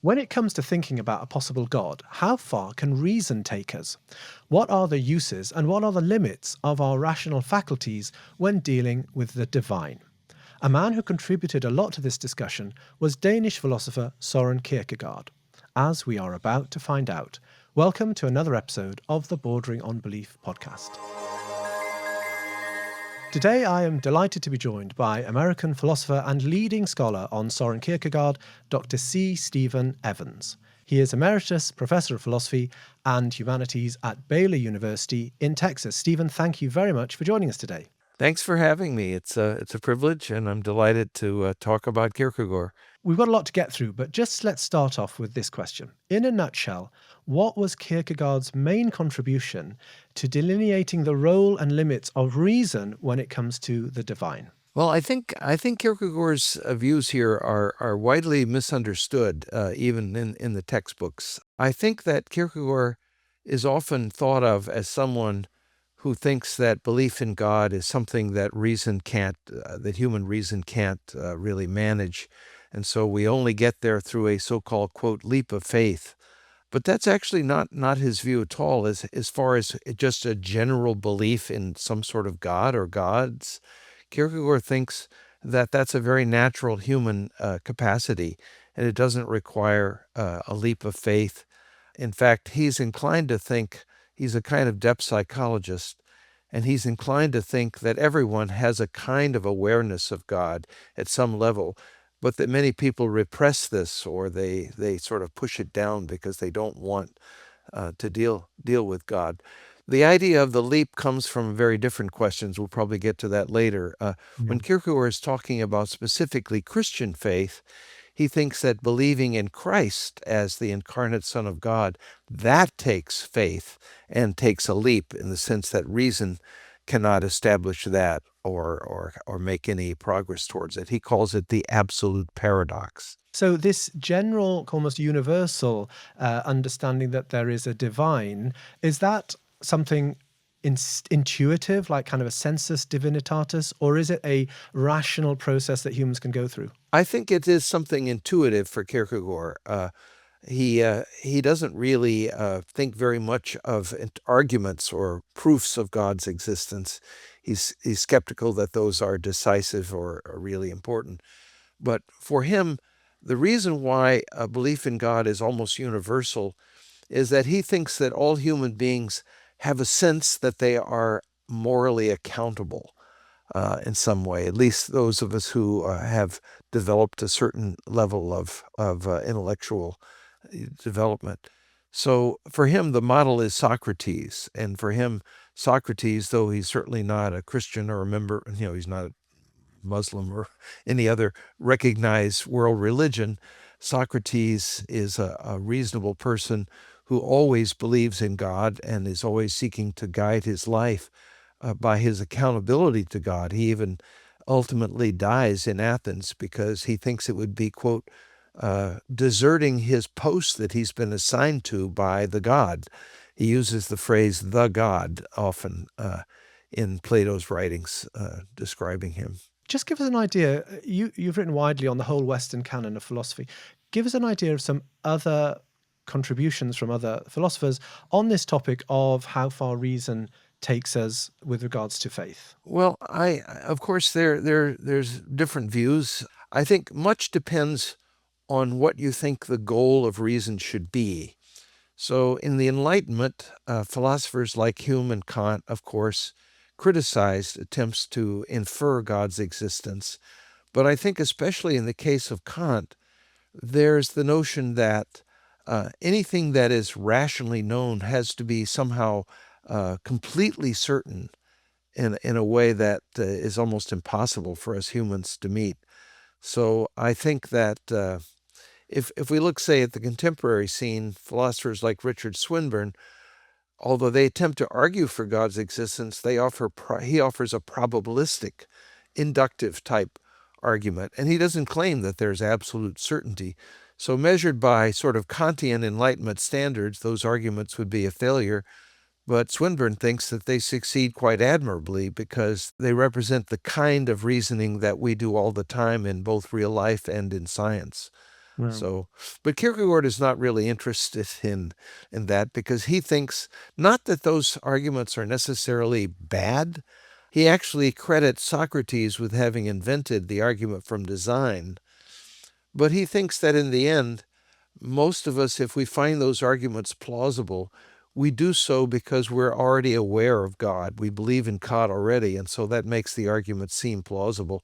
When it comes to thinking about a possible God, how far can reason take us? What are the uses and what are the limits of our rational faculties when dealing with the divine? A man who contributed a lot to this discussion was Danish philosopher Soren Kierkegaard, as we are about to find out. Welcome to another episode of the Bordering on Belief podcast. Today I am delighted to be joined by American philosopher and leading scholar on Soren Kierkegaard, Dr. C. Stephen Evans. He is Emeritus Professor of Philosophy and Humanities at Baylor University in Texas. Stephen, thank you very much for joining us today. Thanks for having me. It's a privilege, and I'm delighted to talk about Kierkegaard. We've got a lot to get through, but just let's start off with this question. In a nutshell, what was Kierkegaard's main contribution to delineating the role and limits of reason when it comes to the divine? Well, I think Kierkegaard's views here are widely misunderstood, even in the textbooks. I think that Kierkegaard is often thought of as someone who thinks that belief in God is something that that human reason can't really manage. And so we only get there through a so-called, quote, leap of faith. But that's actually not his view at all, as far as just a general belief in some sort of God or gods. Kierkegaard thinks that that's a very natural human capacity, and it doesn't require a leap of faith. In fact, he's inclined to think, he's a kind of depth psychologist, and he's inclined to think that everyone has a kind of awareness of God at some level, but that many people repress this, or they sort of push it down because they don't want to deal with God. The idea of the leap comes from very different questions. We'll probably get to that later. When Kierkegaard is talking about specifically Christian faith, he thinks that believing in Christ as the incarnate Son of God, that takes faith and takes a leap, in the sense that reason cannot establish that or make any progress towards it. He calls it the absolute paradox. So this general, almost universal understanding that there is a divine, is that something intuitive, like kind of a sensus divinitatis, or is it a rational process that humans can go through? I think it is something intuitive for Kierkegaard. He doesn't really think very much of arguments or proofs of God's existence. He's skeptical that those are decisive or really important. But for him, the reason why a belief in God is almost universal is that he thinks that all human beings have a sense that they are morally accountable in some way, at least those of us who have developed a certain level of intellectual development. So for him, the model is Socrates. And for him, Socrates, though he's certainly not a Christian or a member, he's not a Muslim or any other recognized world religion, Socrates is a reasonable person who always believes in God and is always seeking to guide his life by his accountability to God. He even ultimately dies in Athens because he thinks it would be, quote, deserting his post that he's been assigned to by the God. He uses the phrase "the God" often in Plato's writings describing him. Just give us an idea. You've written widely on the whole Western canon of philosophy. Give us an idea of some other contributions from other philosophers on this topic of how far reason takes us with regards to faith. Well, of course, there's different views. I think much depends on what you think the goal of reason should be. So in the Enlightenment, philosophers like Hume and Kant, of course, criticized attempts to infer God's existence. But I think especially in the case of Kant, there's the notion that anything that is rationally known has to be somehow completely certain in a way that is almost impossible for us humans to meet. So I think that if we look, say, at the contemporary scene, philosophers like Richard Swinburne, although they attempt to argue for God's existence, he offers a probabilistic, inductive type argument, and he doesn't claim that there's absolute certainty. So measured by sort of Kantian Enlightenment standards, those arguments would be a failure. But Swinburne thinks that they succeed quite admirably because they represent the kind of reasoning that we do all the time in both real life and in science. So, but Kierkegaard is not really interested in that, because he thinks not that those arguments are necessarily bad. He actually credits Socrates with having invented the argument from design, but he thinks that in the end, most of us, if we find those arguments plausible, we do so because we're already aware of God. We believe in God already, and so that makes the argument seem plausible.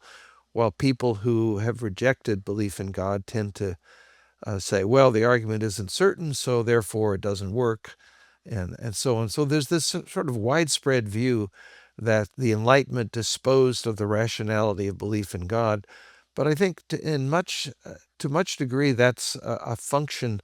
While people who have rejected belief in God tend to say, well, the argument isn't certain, so therefore it doesn't work, and so on. So there's this sort of widespread view that the Enlightenment disposed of the rationality of belief in God. But I think to much degree, that's a function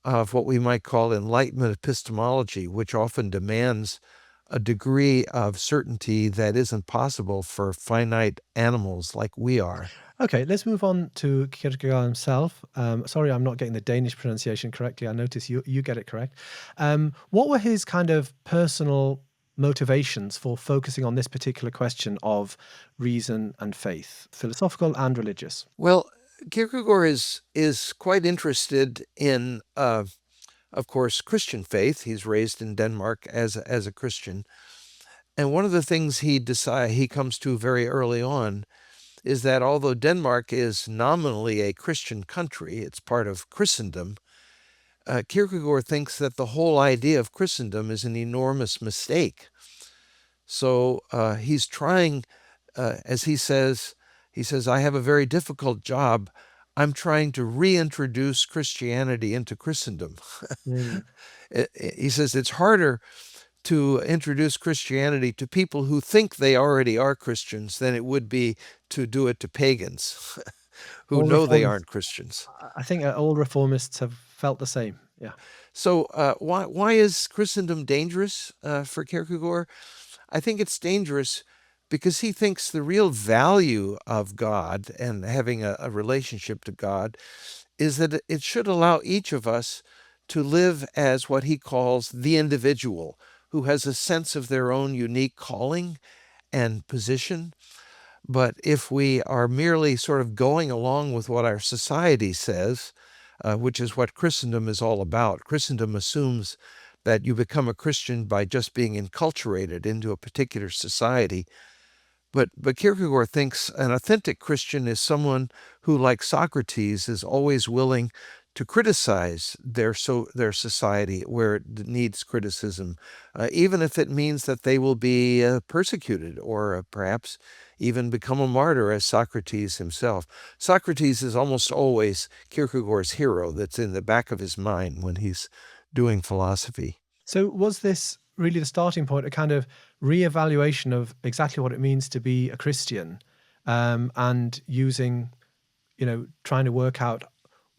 of what we might call Enlightenment epistemology, which often demands a degree of certainty that isn't possible for finite animals like we are. Okay, let's move on to Kierkegaard himself. Sorry, I'm not getting the Danish pronunciation correctly. I notice you get it correct. What were his kind of personal motivations for focusing on this particular question of reason and faith, philosophical and religious? Well, Kierkegaard is quite interested in, of course, Christian faith. He's raised in Denmark as a Christian, and one of the things he comes to very early on is that although Denmark is nominally a Christian country, it's part of Christendom, Kierkegaard thinks that the whole idea of Christendom is an enormous mistake. So he's trying, as he says, I have a very difficult job. I'm trying to reintroduce Christianity into Christendom. He says it's harder to introduce Christianity to people who think they already are Christians than it would be to do it to pagans who know they aren't Christians. I think all reformists have felt the same. Yeah. So why is Christendom dangerous for Kierkegaard? I think it's dangerous because he thinks the real value of God and having a relationship to God is that it should allow each of us to live as what he calls the individual, who has a sense of their own unique calling and position. But if we are merely sort of going along with what our society says, which is what Christendom is all about, Christendom assumes that you become a Christian by just being enculturated into a particular society. But Kierkegaard thinks an authentic Christian is someone who, like Socrates, is always willing to criticize their society where it needs criticism, even if it means that they will be persecuted or perhaps even become a martyr, as Socrates himself. Socrates is almost always Kierkegaard's hero that's in the back of his mind when he's doing philosophy. So was this really the starting point, a kind of reevaluation of exactly what it means to be a Christian, and using, trying to work out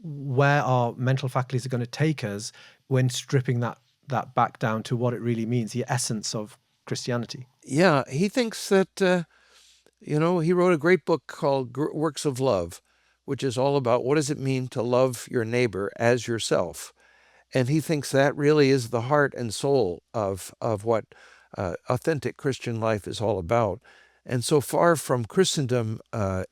where our mental faculties are going to take us when stripping that back down to what it really means, the essence of Christianity? Yeah, he thinks that, he wrote a great book called Works of Love, which is all about what does it mean to love your neighbor as yourself. And he thinks that really is the heart and soul of what authentic Christian life is all about. And so far from Christendom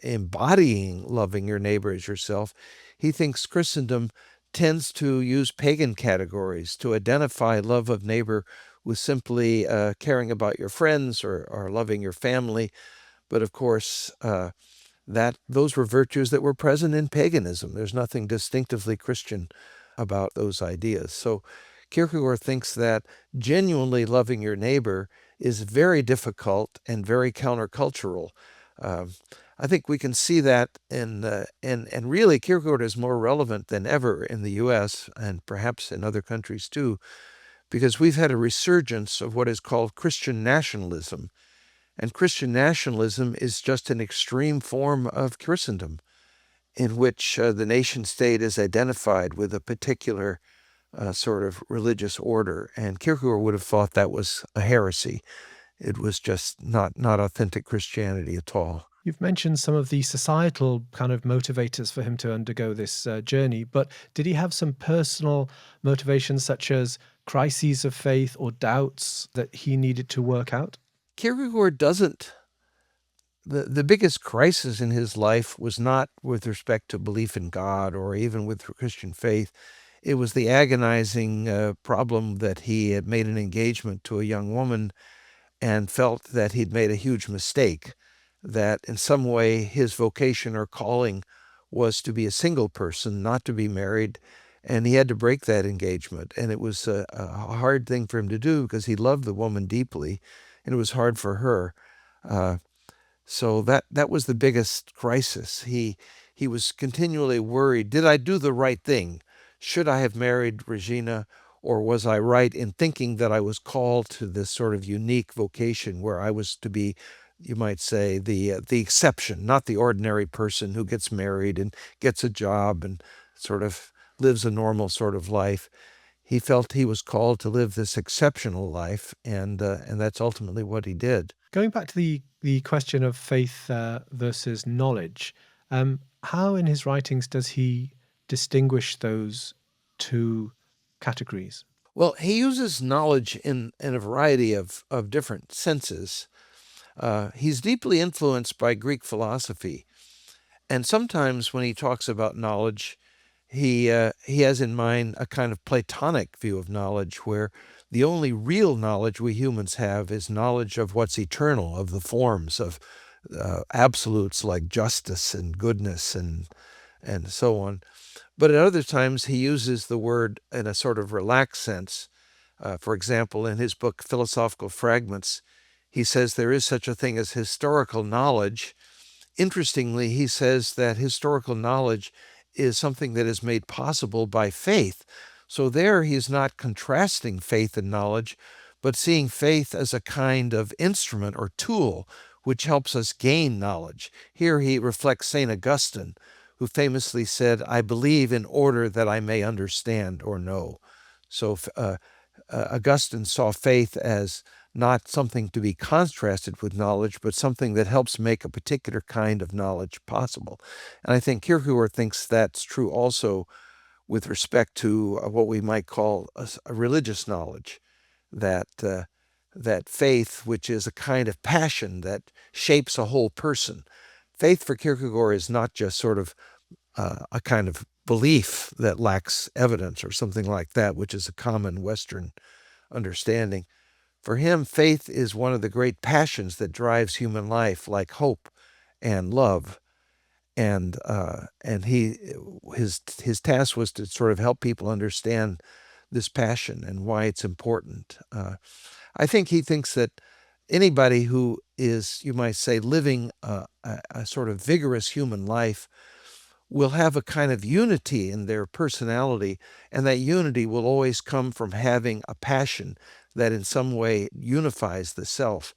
embodying loving your neighbor as yourself, he thinks Christendom tends to use pagan categories to identify love of neighbor with simply caring about your friends or loving your family. But of course, those were virtues that were present in paganism. There's nothing distinctively Christian about those ideas. So Kierkegaard thinks that genuinely loving your neighbor is very difficult and very countercultural. I think we can see that and really Kierkegaard is more relevant than ever in the U.S. and perhaps in other countries too, because we've had a resurgence of what is called Christian nationalism. And Christian nationalism is just an extreme form of Christendom, in which the nation-state is identified with a particular sort of religious order. And Kierkegaard would have thought that was a heresy. It was just not authentic Christianity at all. You've mentioned some of the societal kind of motivators for him to undergo this journey, but did he have some personal motivations such as crises of faith or doubts that he needed to work out? Kierkegaard doesn't the biggest crisis in his life was not with respect to belief in God or even with Christian faith. It was the agonizing problem that he had made an engagement to a young woman and felt that he'd made a huge mistake, that in some way his vocation or calling was to be a single person, not to be married, and he had to break that engagement. And it was a hard thing for him to do because he loved the woman deeply, and it was hard for her. So that was the biggest crisis. He was continually worried, did I do the right thing? Should I have married Regina, or was I right in thinking that I was called to this sort of unique vocation where I was to be, you might say, the exception, not the ordinary person who gets married and gets a job and sort of lives a normal sort of life. He felt he was called to live this exceptional life, and that's ultimately what he did. Going back to the question of faith versus knowledge, how in his writings does he distinguish those two categories? Well, he uses knowledge in a variety of different senses. He's deeply influenced by Greek philosophy, and sometimes when he talks about knowledge, he has in mind a kind of Platonic view of knowledge, where the only real knowledge we humans have is knowledge of what's eternal, of the forms, of absolutes like justice and goodness and so on. But at other times, he uses the word in a sort of relaxed sense. For example, in his book, Philosophical Fragments, he says there is such a thing as historical knowledge. Interestingly, he says that historical knowledge is something that is made possible by faith. So there he's not contrasting faith and knowledge, but seeing faith as a kind of instrument or tool which helps us gain knowledge. Here he reflects St. Augustine, who famously said, I believe in order that I may understand or know. So Augustine saw faith as not something to be contrasted with knowledge, but something that helps make a particular kind of knowledge possible. And I think Kierkegaard thinks that's true also with respect to what we might call a religious knowledge, that faith, which is a kind of passion that shapes a whole person. Faith for Kierkegaard is not just sort of a kind of belief that lacks evidence or something like that, which is a common Western understanding. For him, faith is one of the great passions that drives human life, like hope and love. And his task was to sort of help people understand this passion and why it's important. I think he thinks that anybody who is, you might say, living a sort of vigorous human life will have a kind of unity in their personality, and that unity will always come from having a passion that in some way unifies the self.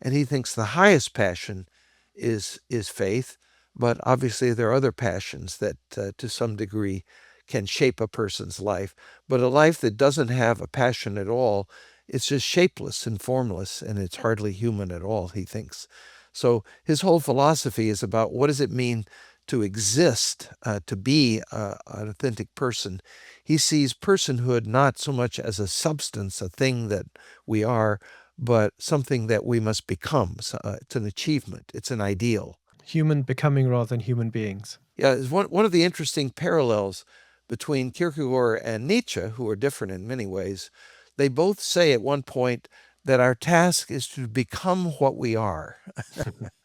And he thinks the highest passion is faith, but obviously there are other passions that to some degree can shape a person's life. But a life that doesn't have a passion at all, it's just shapeless and formless, and it's hardly human at all, he thinks. So his whole philosophy is about what does it mean to exist, to be an authentic person. He sees personhood not so much as a substance, a thing that we are, but something that we must become. So, it's an achievement. It's an ideal. Human becoming rather than human beings. Yeah, it's one of the interesting parallels between Kierkegaard and Nietzsche, who are different in many ways. They both say at one point that our task is to become what we are.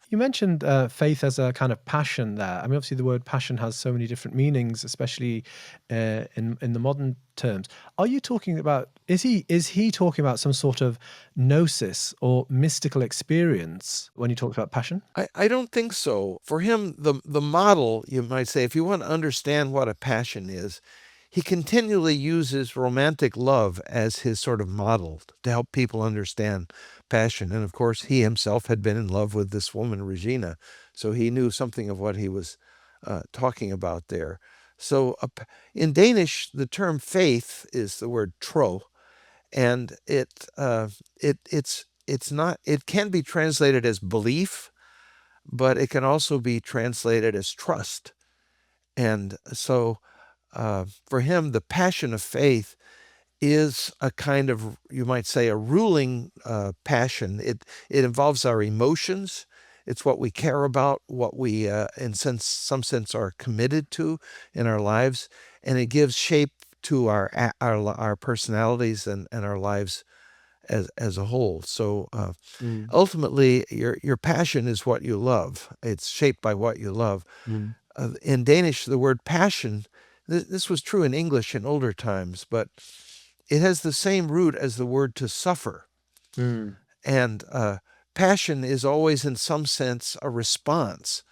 You mentioned faith as a kind of passion there. I mean, obviously, the word passion has so many different meanings, especially in the modern terms. Are you talking about? Is he talking about some sort of gnosis or mystical experience when he talks about passion? I don't think so. For him, the model, you might say, if you want to understand what a passion is, he continually uses romantic love as his sort of model to help people understand passion. And of course, he himself had been in love with this woman, Regina, so he knew something of what he was talking about there. So in Danish, the term faith is the word tro, and it's not. It can be translated as belief, but it can also be translated as trust. And so for him, the passion of faith is a kind of, you might say, a ruling passion. It involves our emotions. It's what we care about, what we, in some sense, are committed to in our lives, and it gives shape to our personalities and our lives as a whole. So Mm. ultimately, your passion is what you love. It's shaped by what you love. Mm. In Danish, the word passion, this was true in English in older times, but it has the same root as the word to suffer. Mm. And passion is always, in some sense, a response.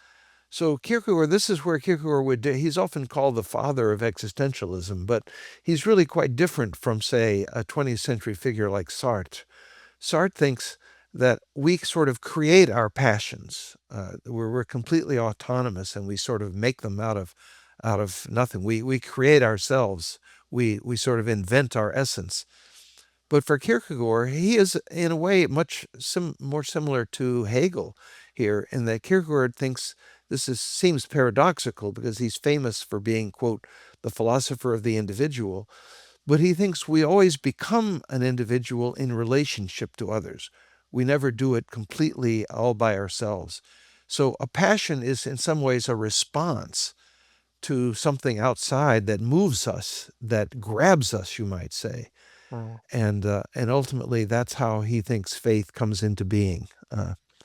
So Kierkegaard, this is where Kierkegaard he's often called the father of existentialism, but he's really quite different from, say, a 20th century figure like Sartre. Sartre thinks that we sort of create our passions. We're completely autonomous, and we sort of make them out of nothing. We create ourselves. We sort of invent our essence. But for Kierkegaard, he is in a way much more similar to Hegel here, in that Kierkegaard thinks seems paradoxical because he's famous for being, quote, the philosopher of the individual, but he thinks we always become an individual in relationship to others. We never do it completely all by ourselves. So a passion is in some ways a response to something outside that moves us, that grabs us, you might say. Oh. And ultimately, that's how he thinks faith comes into being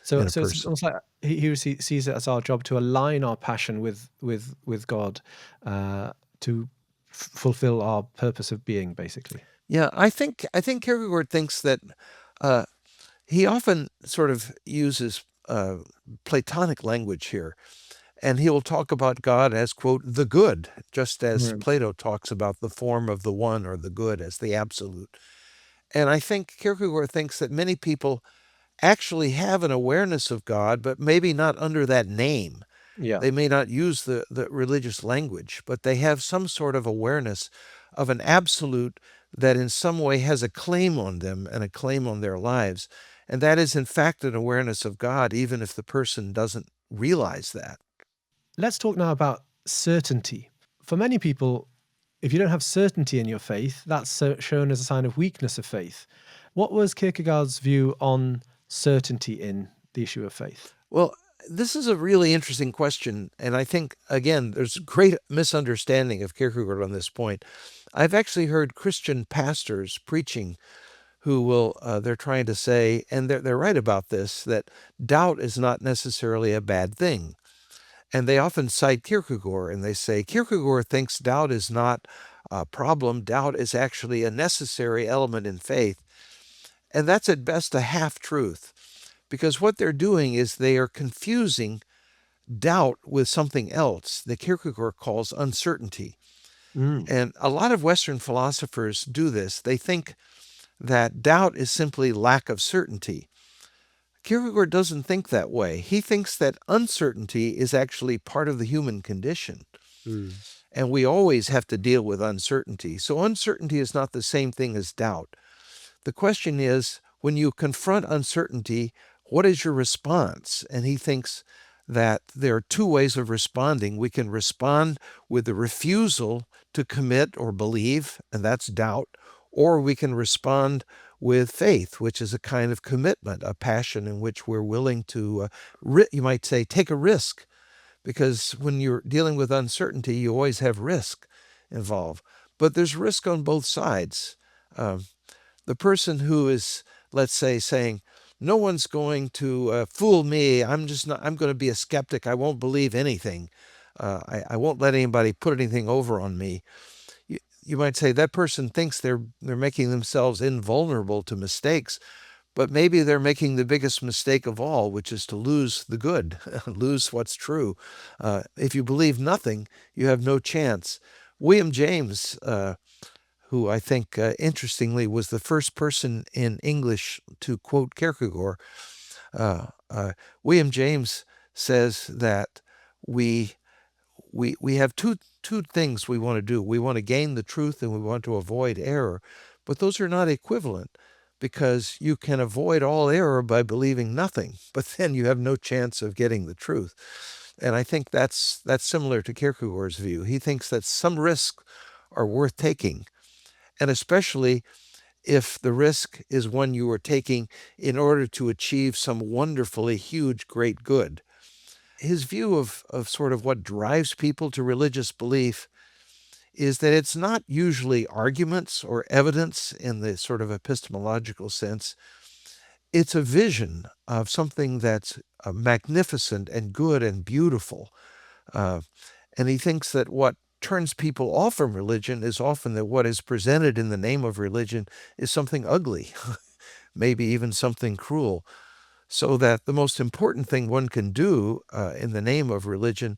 So, in a so it's person. almost like he sees it as our job to align our passion with God, to fulfill our purpose of being, basically. Yeah, I think Kierkegaard thinks that he often sort of uses Platonic language here, and he will talk about God as, quote, the good, just as Mm. Plato talks about the form of the one or the good as the absolute. And I think Kierkegaard thinks that many people actually have an awareness of God, but maybe not under that name. Yeah. They may not use the religious language, but they have some sort of awareness of an absolute that in some way has a claim on them and a claim on their lives. And that is, in fact, an awareness of God, even if the person doesn't realize that. Let's talk now about certainty. For many people, if you don't have certainty in your faith, that's shown as a sign of weakness of faith. What was Kierkegaard's view on certainty in the issue of faith? Well, this is a really interesting question. And I think, again, there's great misunderstanding of Kierkegaard on this point. I've actually heard Christian pastors preaching who will, they're trying to say, and they're right about this, that doubt is not necessarily a bad thing. And they often cite Kierkegaard, and they say Kierkegaard thinks doubt is not a problem. Doubt is actually a necessary element in faith. And that's at best a half-truth, because what they're doing is they are confusing doubt with something else that Kierkegaard calls uncertainty. Mm. And a lot of Western philosophers do this. They think that doubt is simply lack of certainty. Kierkegaard doesn't think that way. He thinks that uncertainty is actually part of the human condition. Mm. And we always have to deal with uncertainty. So uncertainty is not the same thing as doubt. The question is, when you confront uncertainty, what is your response? And he thinks that there are two ways of responding. We can respond with the refusal to commit or believe, and that's doubt, or we can respond with faith, which is a kind of commitment, a passion in which we're willing to, you might say, take a risk. Because when you're dealing with uncertainty, you always have risk involved. But there's risk on both sides. The person who is, let's say, saying, no one's going to fool me. I'm going to be a skeptic. I won't believe anything. I won't let anybody put anything over on me. You might say that person thinks they're making themselves invulnerable to mistakes, but maybe they're making the biggest mistake of all, which is to lose the good, lose what's true. If you believe nothing, you have no chance. William James, who I think, interestingly, was the first person in English to quote Kierkegaard, William James says that we have two things we want to do. We want to gain the truth and we want to avoid error. But those are not equivalent, because you can avoid all error by believing nothing, but then you have no chance of getting the truth. And I think that's similar to Kierkegaard's view. He thinks that some risks are worth taking, and especially if the risk is one you are taking in order to achieve some wonderfully huge, great good. His view of sort of what drives people to religious belief is that it's not usually arguments or evidence in the sort of epistemological sense. It's a vision of something that's magnificent and good and beautiful. And he thinks that what turns people off from religion is often that what is presented in the name of religion is something ugly, maybe even something cruel. So that the most important thing one can do in the name of religion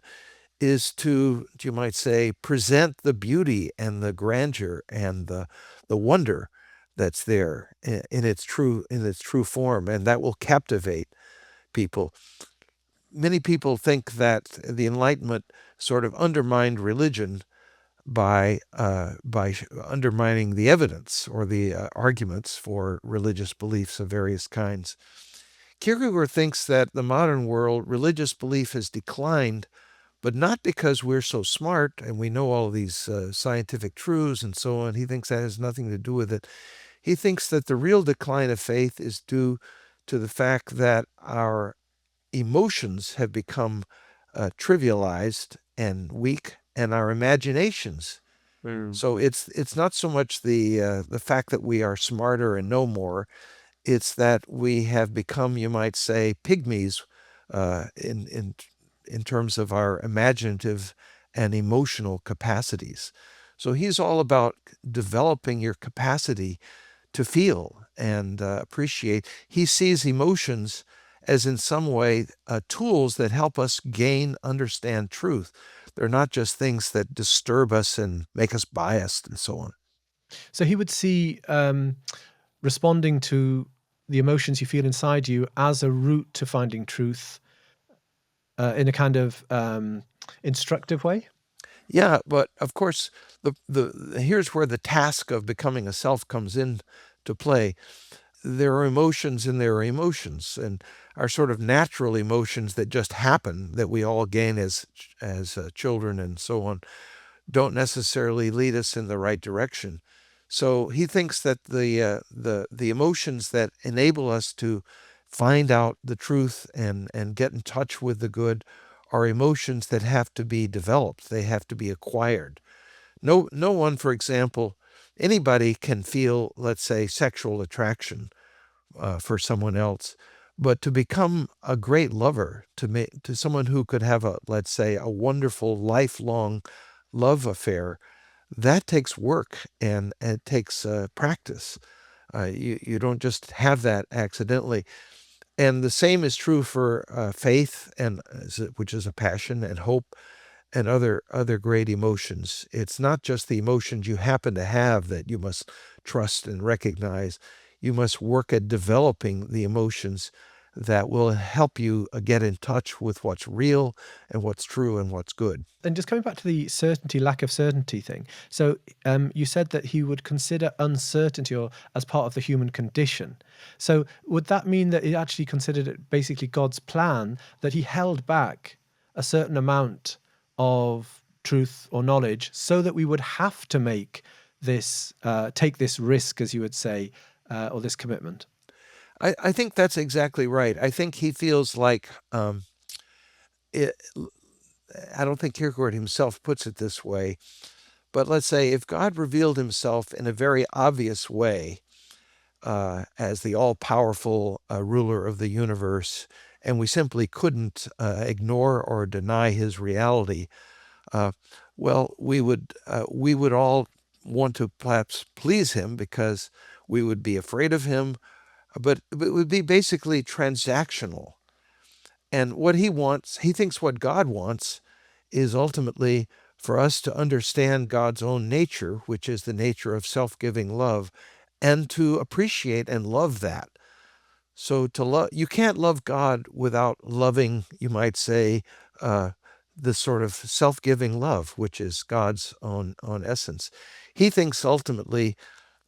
is to, you might say, present the beauty and the grandeur and the wonder that's there in its true form, and that will captivate people. Many people think that the Enlightenment sort of undermined religion by undermining the evidence or the arguments for religious beliefs of various kinds. Kierkegaard thinks that the modern world, religious belief has declined, but not because we're so smart and we know all these scientific truths and so on. He thinks that has nothing to do with it. He thinks that the real decline of faith is due to the fact that our emotions have become trivialized and weak, and our imaginations. So it's not so much the fact that we are smarter and know more. It's that we have become, you might say, pygmies in terms of our imaginative and emotional capacities. So he's all about developing your capacity to feel and appreciate. He sees emotions as in some way tools that help us understand truth. They're not just things that disturb us and make us biased and so on. So he would see responding to the emotions you feel inside you as a route to finding truth in a kind of instructive way. Yeah, but of course, here's where the task of becoming a self comes in to play. There are emotions and there are emotions, and our sort of natural emotions that just happen, that we all gain as children and so on, don't necessarily lead us in the right direction. So he thinks that the emotions that enable us to find out the truth and get in touch with the good are emotions that have to be developed. They have to be acquired. No one, for example, anybody can feel, let's say, sexual attraction for someone else, but to become a great lover, to someone who could have let's say, a wonderful lifelong love affair, that takes work and it takes practice. You don't just have that accidentally. And the same is true for faith, which is a passion, and hope, and other great emotions. It's not just the emotions you happen to have that you must trust and recognize. You must work at developing the emotions that will help you get in touch with what's real and what's true and what's good. And just coming back to the lack of certainty thing. So you said that he would consider uncertainty as part of the human condition. So would that mean that he actually considered it basically God's plan, that he held back a certain amount of truth or knowledge so that we would have to make this, take this risk, as you would say, or this commitment? I think that's exactly right. I think he feels like I don't think Kierkegaard himself puts it this way, but let's say if God revealed himself in a very obvious way as the all-powerful ruler of the universe, and we simply couldn't ignore or deny his reality, well, we would all want to perhaps please him because we would be afraid of him, but it would be basically transactional. And what he thinks what God wants is ultimately for us to understand God's own nature, which is the nature of self-giving love, and to appreciate and love that. So you can't love God without loving, you might say, the sort of self-giving love, which is God's own essence. He thinks ultimately,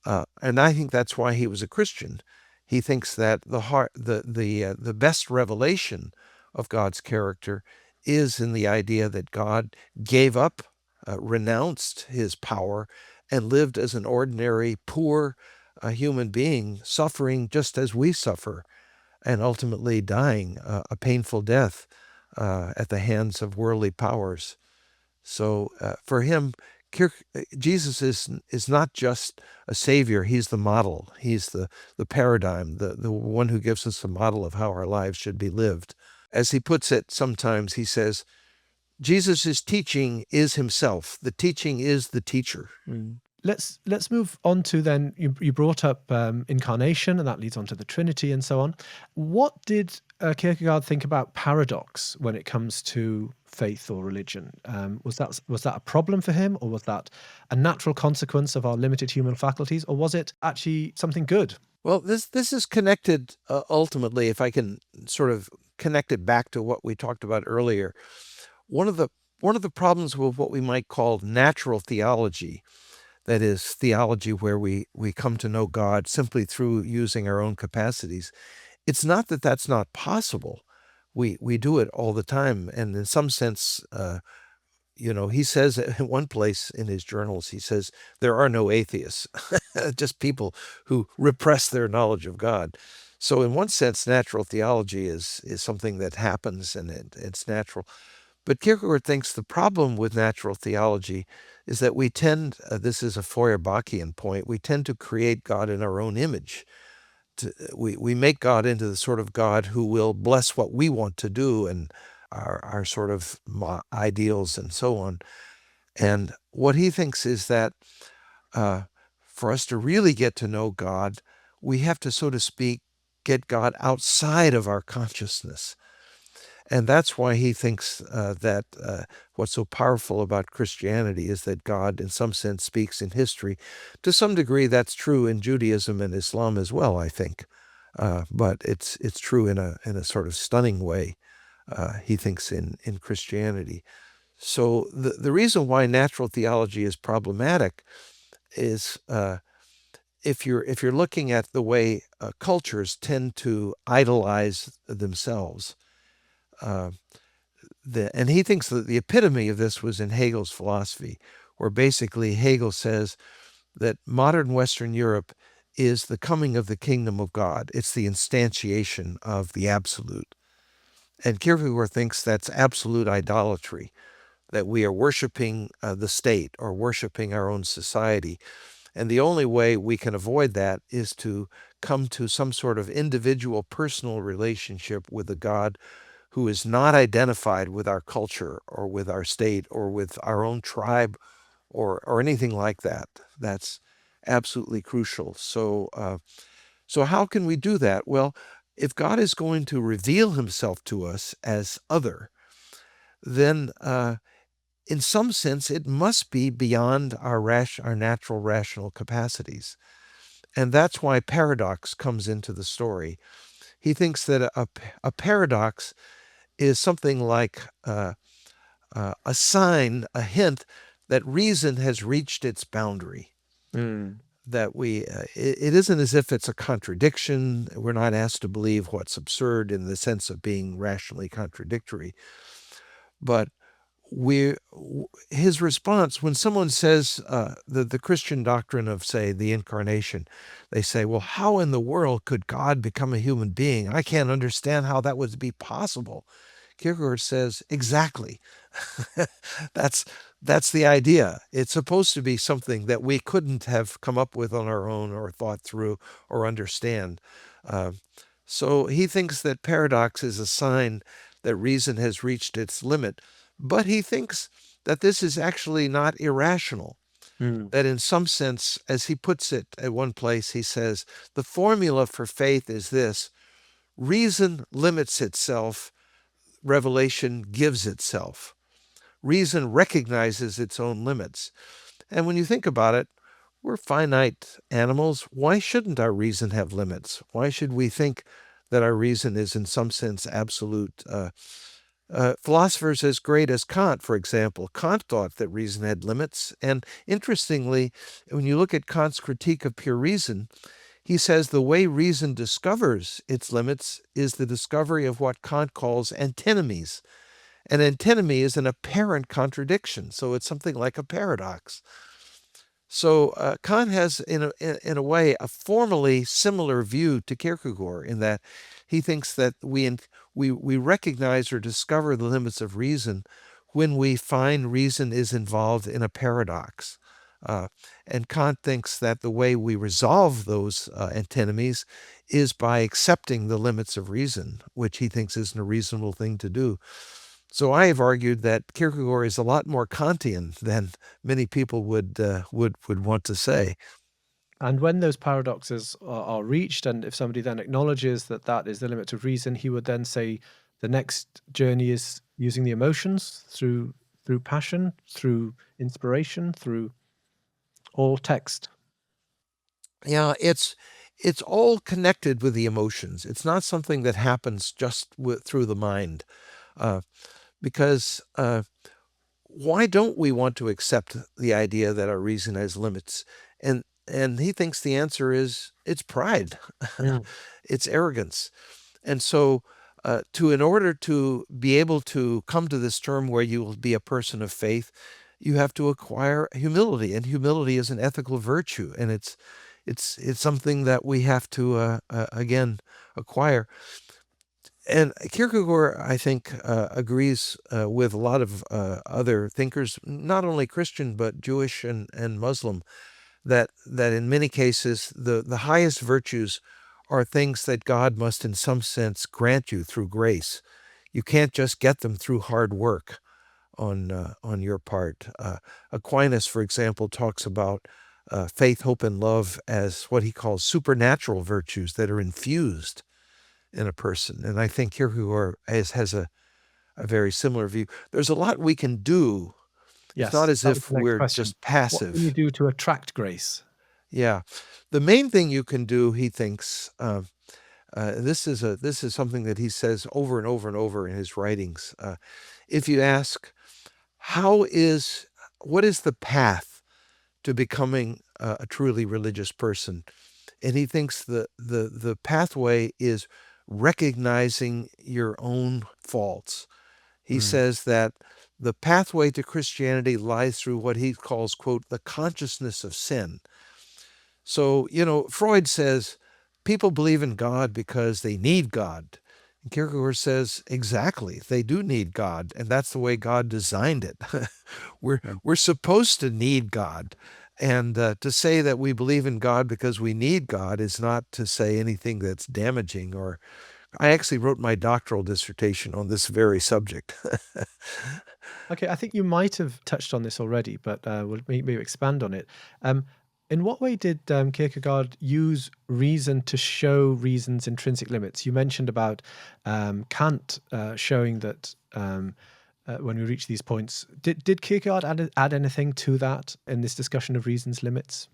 and I think that's why he was a Christian. He thinks that the best revelation of God's character is in the idea that God gave up, renounced his power, and lived as an ordinary, poor, a human being suffering just as we suffer, and ultimately dying a painful death at the hands of worldly powers. So for him, Jesus is not just a savior. He's the model. He's the paradigm, the one who gives us a model of how our lives should be lived. As he puts it sometimes, he says, Jesus' teaching is himself. The teaching is the teacher. Let's move on to then, you brought up incarnation, and that leads on to the Trinity and so on. What did Kierkegaard think about paradox when it comes to faith or religion? Was that a problem for him, or was that a natural consequence of our limited human faculties, or was it actually something good? Well, this is connected ultimately, if I can sort of connect it back to what we talked about earlier. One of the problems with what we might call natural theology, that is theology where we come to know God simply through using our own capacities, it's not that that's not possible. We do it all the time, and in some sense, he says in one place in his journals, he says, there are no atheists, just people who repress their knowledge of God. So in one sense, natural theology is something that happens, and it's natural. But Kierkegaard thinks the problem with natural theology is that we tend, this is a Feuerbachian point, we tend to create God in our own image. We make God into the sort of God who will bless what we want to do and our sort of ideals and so on. And what he thinks is that for us to really get to know God, we have to, so to speak, get God outside of our consciousness. And that's why he thinks that what's so powerful about Christianity is that God, in some sense, speaks in history. To some degree, that's true in Judaism and Islam as well, I think. But it's true in a sort of stunning way, he thinks, in Christianity. So the reason why natural theology is problematic is if you're looking at the way cultures tend to idolize themselves. And he thinks that the epitome of this was in Hegel's philosophy, where basically Hegel says that modern Western Europe is the coming of the kingdom of God. It's the instantiation of the absolute. And Kierkegaard thinks that's absolute idolatry, that we are worshiping the state or worshiping our own society. And the only way we can avoid that is to come to some sort of individual personal relationship with a God who is not identified with our culture or with our state or with our own tribe or anything like that. That's absolutely crucial. So how can we do that? Well, if God is going to reveal himself to us as other, then in some sense it must be beyond our natural rational capacities. And that's why paradox comes into the story. He thinks that a paradox is something like a sign, a hint that reason has reached its boundary. That it isn't as if it's a contradiction. We're not asked to believe what's absurd in the sense of being rationally contradictory. But his response, when someone says the Christian doctrine of, say, the incarnation, they say, well, how in the world could God become a human being? I can't understand how that would be possible. Kierkegaard says, exactly. That's the idea. It's supposed to be something that we couldn't have come up with on our own or thought through or understand. So he thinks that paradox is a sign that reason has reached its limit, but he thinks that this is actually not irrational. That in some sense, as he puts it at one place, he says, the formula for faith is this: reason limits itself, revelation gives itself. Reason recognizes its own limits. And when you think about it, we're finite animals. Why shouldn't our reason have limits? Why should we think that our reason is in some sense absolute? Philosophers as great as Kant, for example, Kant thought that reason had limits. And interestingly, when you look at Kant's critique of pure reason, he says the way reason discovers its limits is the discovery of what Kant calls antinomies. An antinomy is an apparent contradiction, so it's something like a paradox. So Kant has, in a way, a formally similar view to Kierkegaard in that he thinks that we recognize or discover the limits of reason when we find reason is involved in a paradox. Uh, and Kant thinks that the way we resolve those antinomies is by accepting the limits of reason, which he thinks isn't a reasonable thing to do. So I have argued that Kierkegaard is a lot more Kantian than many people would want to say. And when those paradoxes are reached, and if somebody then acknowledges that that is the limit of reason, he would then say the next journey is using the emotions through passion, through inspiration, through all text. Yeah, it's all connected with the emotions. It's not something that happens just through the mind, because why don't we want to accept the idea that our reason has limits? And he thinks the answer is it's pride, it's arrogance. And so in order to be able to come to this term where you will be a person of faith, you have to acquire humility, and humility is an ethical virtue, and it's something that we have to again acquire. And Kierkegaard, I think, agrees with a lot of other thinkers, not only Christian but Jewish and Muslim, that in many cases the highest virtues are things that God must in some sense grant you through grace. You can't just get them through hard work on your part. Aquinas, for example, talks about faith, hope, and love as what he calls supernatural virtues that are infused in a person. And I think Kierkegaard has a very similar view. There's a lot we can do. Yes, It's not as that was if the next we're question. just What can you passive. do to attract grace? Yeah. The main thing you can do, he thinks, this is something that he says over and over and over in his writings. If you ask, what is the path to becoming a truly religious person? And he thinks the pathway is recognizing your own faults. He says that the pathway to Christianity lies through what he calls, quote, the consciousness of sin. So, Freud says people believe in God because they need God. And Kierkegaard says, exactly, they do need God, and that's the way God designed it. We're supposed to need God. And to say that we believe in God because we need God is not to say anything that's damaging. Or I actually wrote my doctoral dissertation on this very subject. Okay, I think you might have touched on this already, but we'll maybe expand on it. In what way did Kierkegaard use reason to show reason's intrinsic limits? You mentioned about Kant showing that when we reach these points, did Kierkegaard add anything to that in this discussion of reason's limits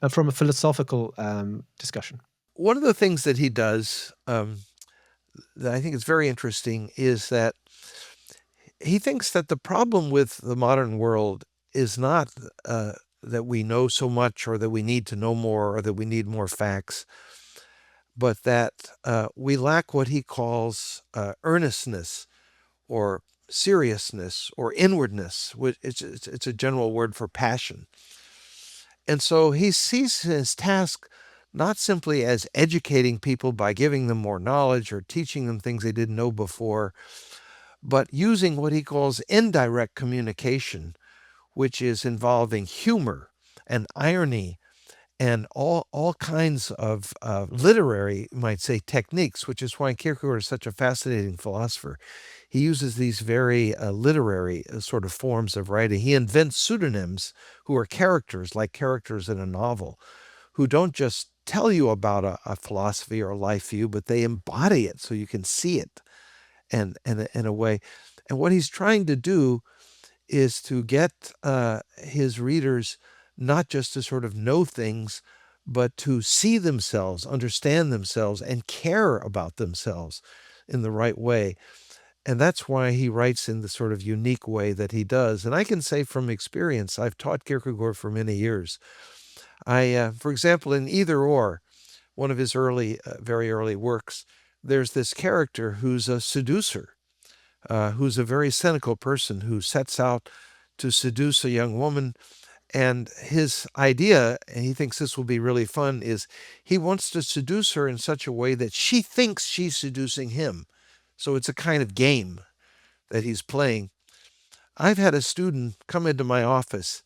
from a philosophical discussion? One of the things that he does that I think is very interesting is that he thinks that the problem with the modern world is not that we know so much or that we need to know more or that we need more facts, but that we lack what he calls earnestness or seriousness or inwardness. It's a general word for passion. And so he sees his task not simply as educating people by giving them more knowledge or teaching them things they didn't know before, but using what he calls indirect communication, which is involving humor and irony and all kinds of literary, you might say, techniques, which is why Kierkegaard is such a fascinating philosopher. He uses these very literary sort of forms of writing. He invents pseudonyms who are characters, like characters in a novel, who don't just tell you about a philosophy or a life view, but they embody it so you can see it and in a way. And what he's trying to do is to get his readers not just to sort of know things, but to see themselves, understand themselves, and care about themselves in the right way. And that's why he writes in the sort of unique way that he does. And I can say from experience, I've taught Kierkegaard for many years. For example, in Either Or, one of his very early works, there's this character who's a seducer, who's a very cynical person who sets out to seduce a young woman, And his idea, and he thinks this will be really fun, is he wants to seduce her in such a way that she thinks she's seducing him. So it's a kind of game that he's playing. I've had a student come into my office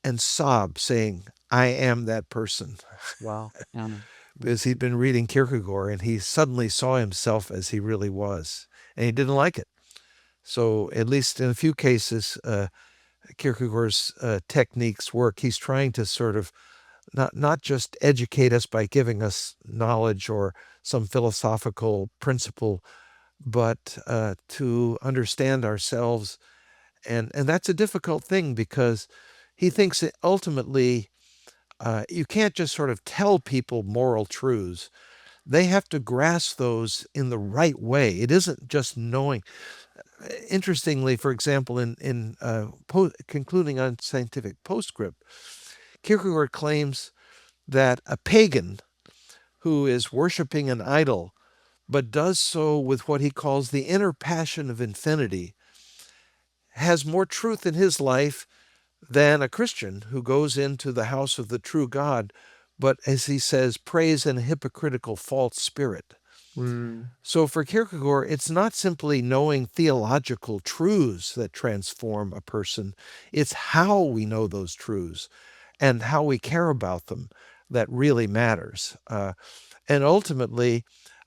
and sob saying, "I am that person." Wow. Yeah. Because he'd been reading Kierkegaard and he suddenly saw himself as he really was. And he didn't like it. So, at least in a few cases, Kierkegaard's techniques work. He's trying to sort of not just educate us by giving us knowledge or some philosophical principle, but to understand ourselves. And that's a difficult thing because he thinks that ultimately you can't just sort of tell people moral truths. They have to grasp those in the right way. It isn't just knowing. Interestingly, for example, in concluding on Scientific Postscript, Kierkegaard claims that a pagan who is worshiping an idol but does so with what he calls the inner passion of infinity has more truth in his life than a Christian who goes into the house of the true God, but as he says, prays in a hypocritical false spirit. So for Kierkegaard, it's not simply knowing theological truths that transform a person. It's how we know those truths and how we care about them that really matters. And ultimately,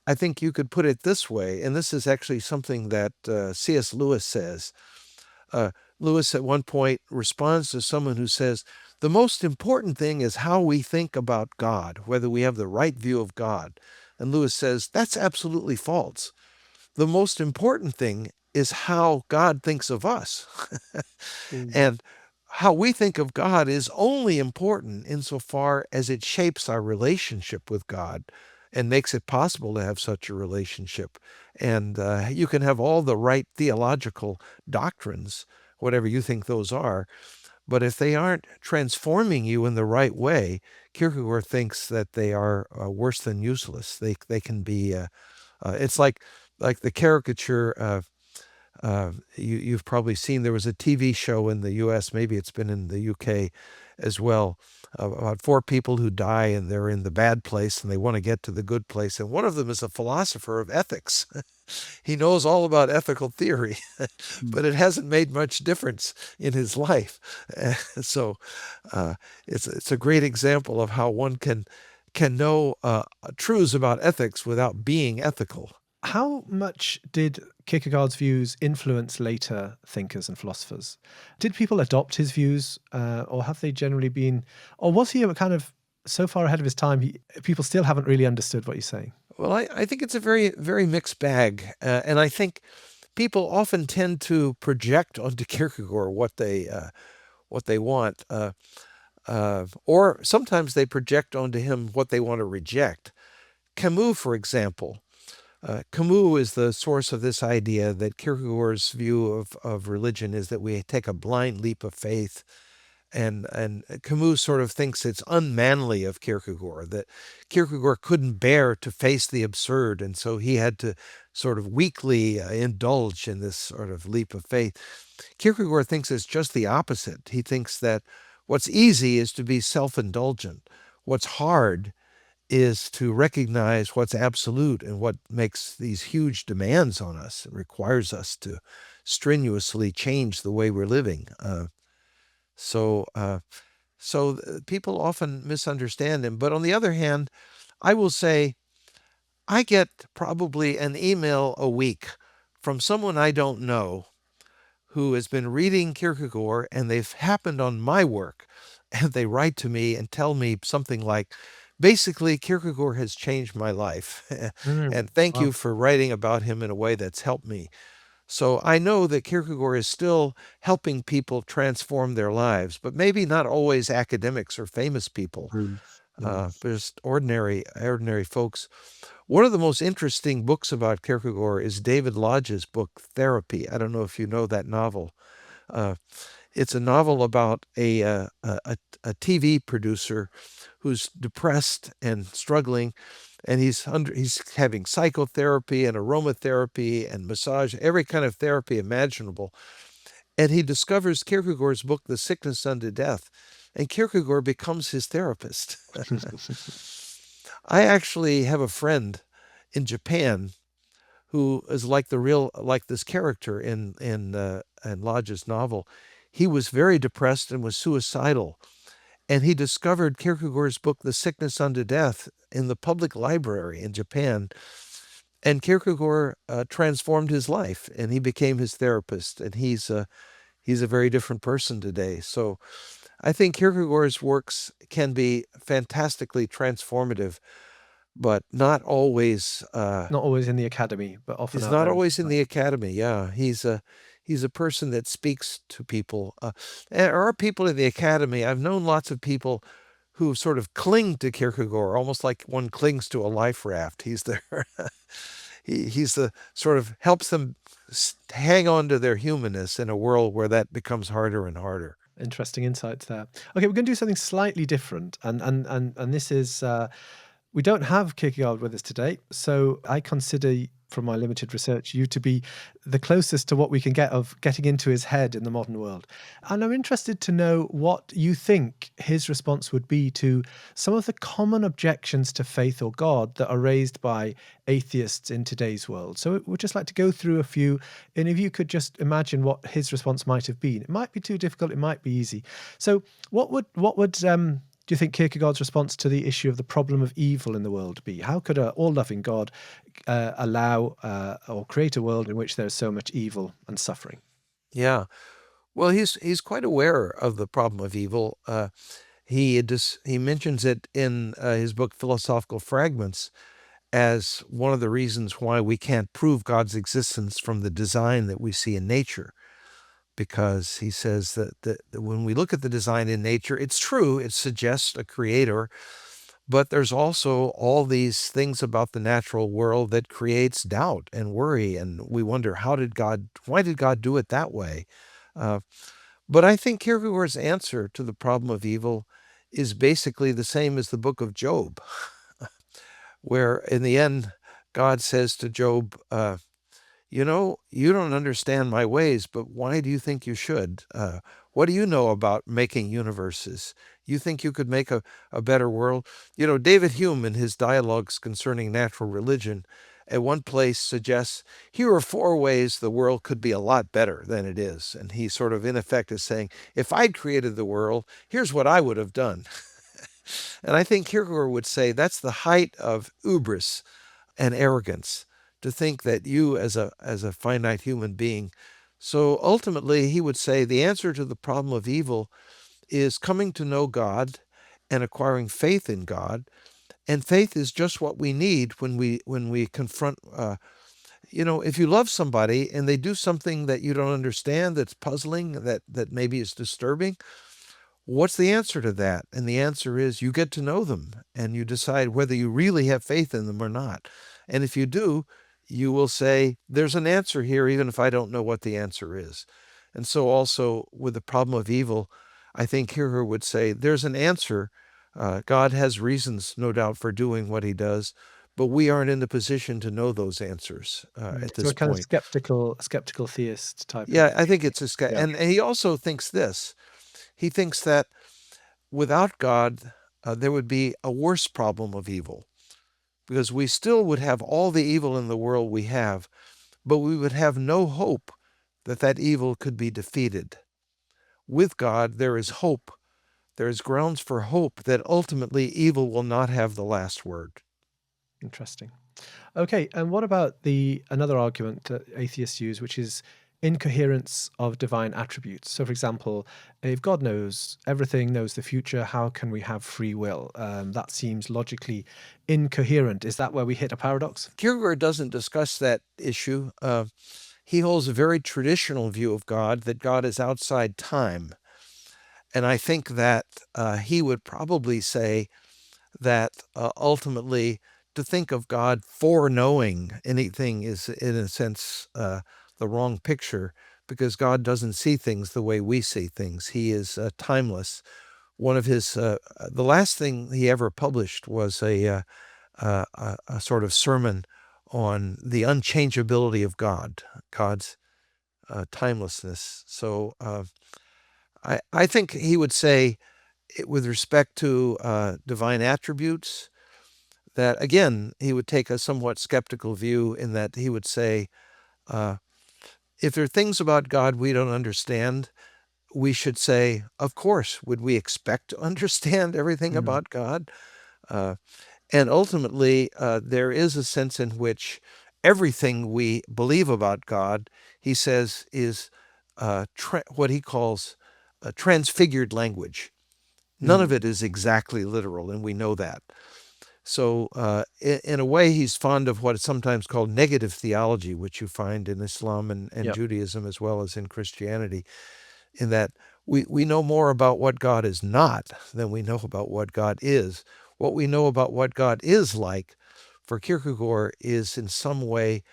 I think you could put it this way, and this is actually something that C.S. Lewis says. Lewis at one point responds to someone who says, the most important thing is how we think about God, whether we have the right view of God. And Lewis says, that's absolutely false. The most important thing is how God thinks of us. And how we think of God is only important insofar as it shapes our relationship with God and makes it possible to have such a relationship. And you can have all the right theological doctrines, whatever you think those are, but if they aren't transforming you in the right way, Kierkegaard thinks that they are worse than useless. They can be. It's like the caricature. You've probably seen, there was a TV show in the U.S., maybe it's been in the U.K. as well, about four people who die and they're in the bad place and they want to get to the good place. And one of them is a philosopher of ethics. He knows all about ethical theory, but it hasn't made much difference in his life. So it's a great example of how one can know truths about ethics without being ethical. How much did Kierkegaard's views influence later thinkers and philosophers? Did people adopt his views, or have they generally been, or was he a kind of so far ahead of his time, people still haven't really understood what he's saying? Well, I think it's a very, very mixed bag. And I think people often tend to project onto Kierkegaard what they want. Or sometimes they project onto him what they want to reject. Camus, for example. Camus is the source of this idea that Kierkegaard's view of religion is that we take a blind leap of faith. And Camus sort of thinks it's unmanly of Kierkegaard, that Kierkegaard couldn't bear to face the absurd, and so he had to sort of weakly indulge in this sort of leap of faith. Kierkegaard thinks it's just the opposite. He thinks that what's easy is to be self-indulgent. What's hard is to recognize what's absolute and what makes these huge demands on us. It requires us to strenuously change the way we're living. So people often misunderstand him. But on the other hand, I will say I get probably an email a week from someone I don't know who has been reading Kierkegaard, and they've happened on my work, and they write to me and tell me something like, basically, Kierkegaard has changed my life, and thank you for writing about him in a way that's helped me. So I know that Kierkegaard is still helping people transform their lives, but maybe not always academics or famous people, just ordinary folks. One of the most interesting books about Kierkegaard is David Lodge's book, Therapy. I don't know if you know that novel. It's a novel about a TV producer who's depressed and struggling, and he's having psychotherapy and aromatherapy and massage, every kind of therapy imaginable. And he discovers Kierkegaard's book, The Sickness Unto Death. and Kierkegaard becomes his therapist. I actually have a friend in Japan who is like this character in Lodge's novel. He was very depressed and was suicidal, and he discovered Kierkegaard's book, The Sickness Unto Death, in the public library in Japan. And Kierkegaard transformed his life, and he became his therapist, and he's a very different person today. So I think Kierkegaard's works can be fantastically transformative, but not always. Not always in the academy, but often He's out not there in always in society. the academy. Yeah, he's a person that speaks to people. There are people in the academy. I've known lots of people who sort of cling to Kierkegaard, almost like one clings to a life raft. He's there. He's the sort of helps them hang on to their humanness in a world where that becomes harder and harder. Interesting insights there. Okay, we're going to do something slightly different, and this is we don't have Kierkegaard with us today, so I consider, from my limited research, you to be the closest to what we can get of getting into his head in the modern world. And I'm interested to know what you think his response would be to some of the common objections to faith or God that are raised by atheists in today's world. So we'd just like to go through a few, and if you could just imagine what his response might have been. It might be too difficult, it might be easy. So what would do you think Kierkegaard's response to the issue of the problem of evil in the world be? How could an all-loving God allow or create a world in which there's so much evil and suffering? Yeah. Well, he's quite aware of the problem of evil. He mentions it in his book Philosophical Fragments as one of the reasons why we can't prove God's existence from the design that we see in nature. Because he says that when we look at the design in nature, it's true, it suggests a creator, but there's also all these things about the natural world that creates doubt and worry, and we wonder, why did God do it that way? But I think Kierkegaard's answer to the problem of evil is basically the same as the book of Job, where in the end, God says to Job, you don't understand my ways, but why do you think you should? What do you know about making universes? You think you could make a better world? David Hume, in his dialogues concerning natural religion, at one place suggests, here are 4 ways the world could be a lot better than it is. And he sort of, in effect, is saying, if I'd created the world, here's what I would have done. And I think Kierkegaard would say that's the height of hubris and arrogance, to think that you as a finite human being. So ultimately, he would say the answer to the problem of evil is coming to know God and acquiring faith in God. And faith is just what we need when we confront, if you love somebody and they do something that you don't understand, that's puzzling, that maybe is disturbing, what's the answer to that? And the answer is you get to know them and you decide whether you really have faith in them or not. And if you do, you will say, there's an answer here, even if I don't know what the answer is. And so also with the problem of evil, I think Kierkegaard would say, there's an answer. God has reasons, no doubt, for doing what he does, but we aren't in the position to know those answers at So this a kind of point. skeptical theist type Yeah, of. I think it's Yeah. and he also thinks this. He thinks that without God, there would be a worse problem of evil, because we still would have all the evil in the world we have, but we would have no hope that evil could be defeated. With God, there is hope. There is grounds for hope that ultimately evil will not have the last word. Interesting. Okay, and what about another argument that atheists use, which is incoherence of divine attributes? So, for example, if God knows everything, knows the future, how can we have free will? That seems logically incoherent. Is that where we hit a paradox? Kierkegaard doesn't discuss that issue. He holds a very traditional view of God, that God is outside time. And I think that he would probably say that ultimately to think of God foreknowing anything is, in a sense, the wrong picture, because God doesn't see things the way we see things. He is timeless. One of his, the last thing he ever published was a sort of sermon on the unchangeability of God, God's timelessness. So I think he would say with respect to divine attributes, that again, he would take a somewhat skeptical view in that he would say, if there are things about God we don't understand, we should say, of course, would we expect to understand everything Mm. about God? And ultimately, there is a sense in which everything we believe about God, he says, is what he calls transfigured language. None of Mm. it is exactly literal, and we know that. So, in a way, he's fond of what is sometimes called negative theology, which you find in Islam and Yep. Judaism as well as in Christianity, in that we know more about what God is not than we know about what God is. What we know about what God is like, for Kierkegaard, is in some way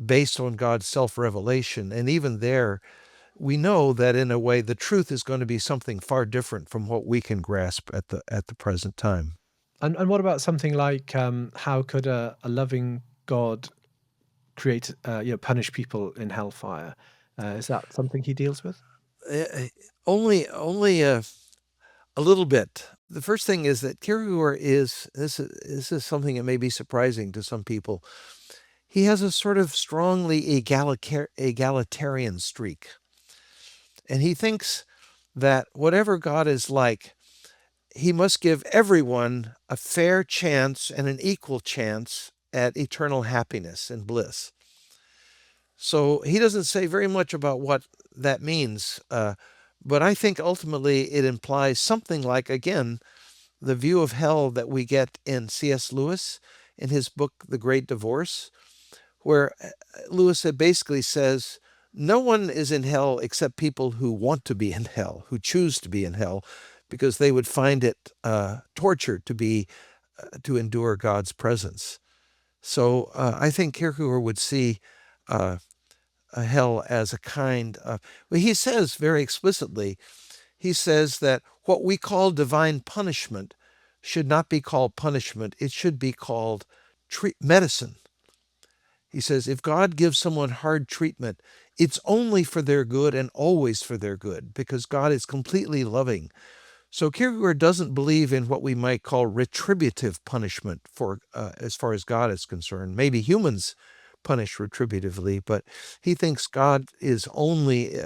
based on God's self-revelation. And even there, we know that in a way the truth is going to be something far different from what we can grasp at the present time. And what about something like how could a loving God create punish people in hellfire? Is that something he deals with? Only a little bit. The first thing is that Kierkegaard this is something that may be surprising to some people. He has a sort of strongly egalitarian streak. And he thinks that whatever God is like, he must give everyone a fair chance and an equal chance at eternal happiness and bliss. So he doesn't say very much about what that means, but I think ultimately it implies something like, again, the view of hell that we get in C.S. Lewis in his book, The Great Divorce, where Lewis basically says, no one is in hell except people who want to be in hell, who choose to be in hell, because they would find it torture to endure God's presence. So I think Kierkegaard would see a hell as a kind of, well, he says very explicitly, he says that what we call divine punishment should not be called punishment, it should be called medicine. He says, if God gives someone hard treatment, it's only for their good and always for their good, because God is completely loving. So Kierkegaard doesn't believe in what we might call retributive punishment for as far as God is concerned. Maybe humans punish retributively, but he thinks God is only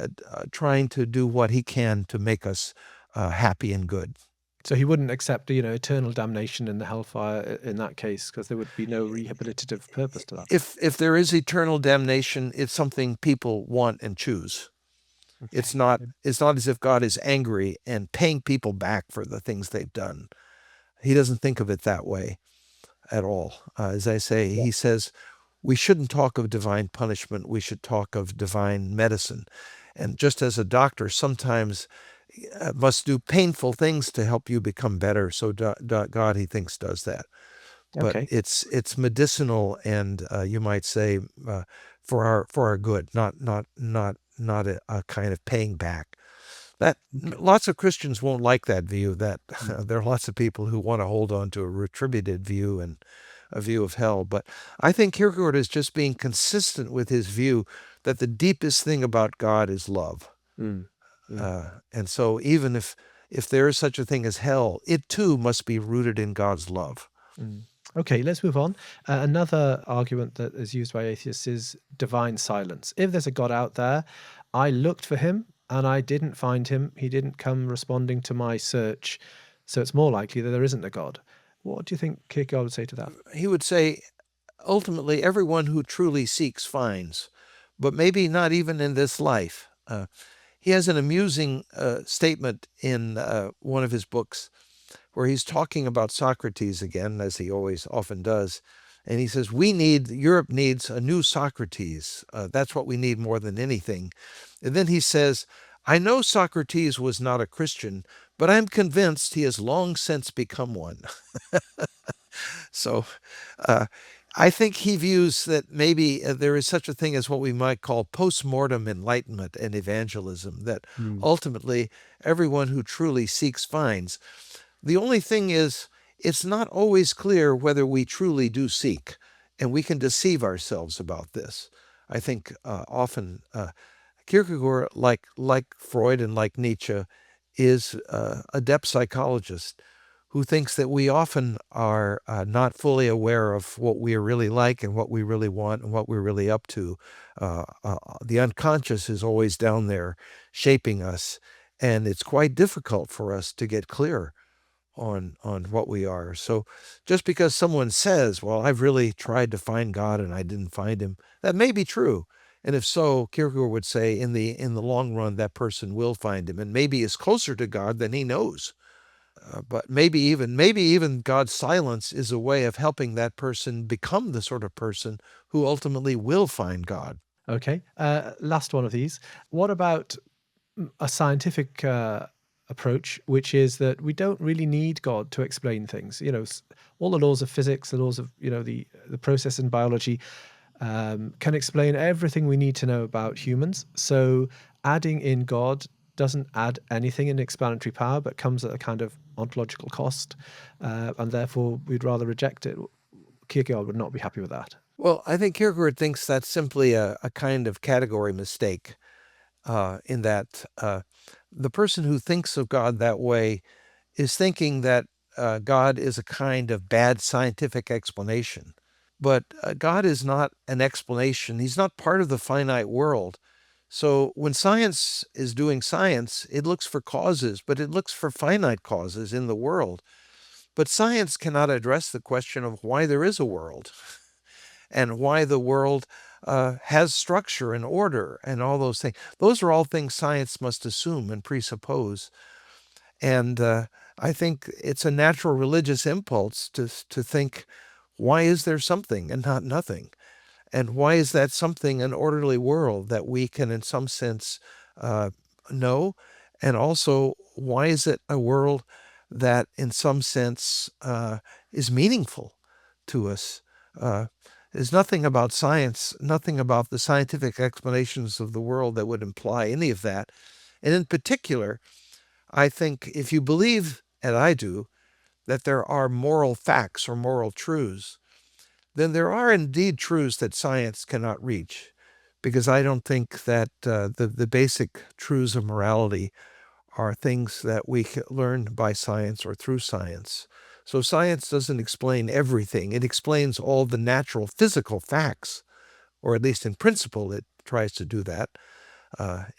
trying to do what he can to make us happy and good. So he wouldn't accept, eternal damnation in the hellfire in that case, because there would be no rehabilitative purpose to that. If there is eternal damnation, it's something people want and choose. Okay. It's not as if God is angry and paying people back for the things they've done. He doesn't think of it that way at all. As I say, Yeah. he says we shouldn't talk of divine punishment. We should talk of divine medicine. And just as a doctor sometimes must do painful things to help you become better, so God, he thinks, does that. But Okay. it's medicinal, and you might say for our good, not a kind of paying back. That Okay. lots of Christians won't like that view. That there are lots of people who want to hold on to a retributive view and a view of hell. But I think Kierkegaard is just being consistent with his view that the deepest thing about God is love. Mm. And so even if there is such a thing as hell, it too must be rooted in God's love. Mm. Okay, let's move on. Another argument that is used by atheists is divine silence. If there's a God out there, I looked for him and I didn't find him. He didn't come responding to my search. So it's more likely that there isn't a God. What do you think Kierkegaard would say to that? He would say, ultimately, everyone who truly seeks finds, but maybe not even in this life. He has an amusing statement in one of his books where he's talking about Socrates again, as he always often does. And he says, Europe needs a new Socrates. That's what we need more than anything. And then he says, I know Socrates was not a Christian, but I'm convinced he has long since become one. So I think he views that maybe there is such a thing as what we might call post-mortem enlightenment and evangelism, that Mm. ultimately everyone who truly seeks finds. The only thing is, it's not always clear whether we truly do seek, and we can deceive ourselves about this. I think often Kierkegaard, like Freud and like Nietzsche, is a depth psychologist who thinks that we often are not fully aware of what we are really like and what we really want and what we're really up to. The unconscious is always down there shaping us, and it's quite difficult for us to get clear on what we are. So just because someone says, well, I've really tried to find God and I didn't find him, that may be true. And if so, Kierkegaard would say in the long run, that person will find him and maybe is closer to God than he knows. But maybe even God's silence is a way of helping that person become the sort of person who ultimately will find God. Okay. Last one of these. What about a scientific approach, which is that we don't really need God to explain things? All the laws of physics, the laws of the process in biology can explain everything we need to know about humans. So adding in God doesn't add anything in explanatory power, but comes at a kind of ontological cost, and therefore we'd rather reject it. Kierkegaard would not be happy with that. Well, I think Kierkegaard thinks that's simply a kind of category mistake, in that the person who thinks of God that way is thinking that God is a kind of bad scientific explanation. But God is not an explanation. He's not part of the finite world. So when science is doing science, it looks for causes, but it looks for finite causes in the world. But science cannot address the question of why there is a world and why the world has structure and order and all those things. Those are all things science must assume and presuppose. And I think it's a natural religious impulse to think, why is there something and not nothing? And why is that something an orderly world that we can, in some sense, know? And also, why is it a world that, in some sense, is meaningful to us? There's nothing about science, nothing about the scientific explanations of the world that would imply any of that. And in particular, I think if you believe, and I do, that there are moral facts or moral truths, then there are indeed truths that science cannot reach, because I don't think that the basic truths of morality are things that we learn by science or through science. So science doesn't explain everything. It explains all the natural physical facts, or at least in principle it tries to do that.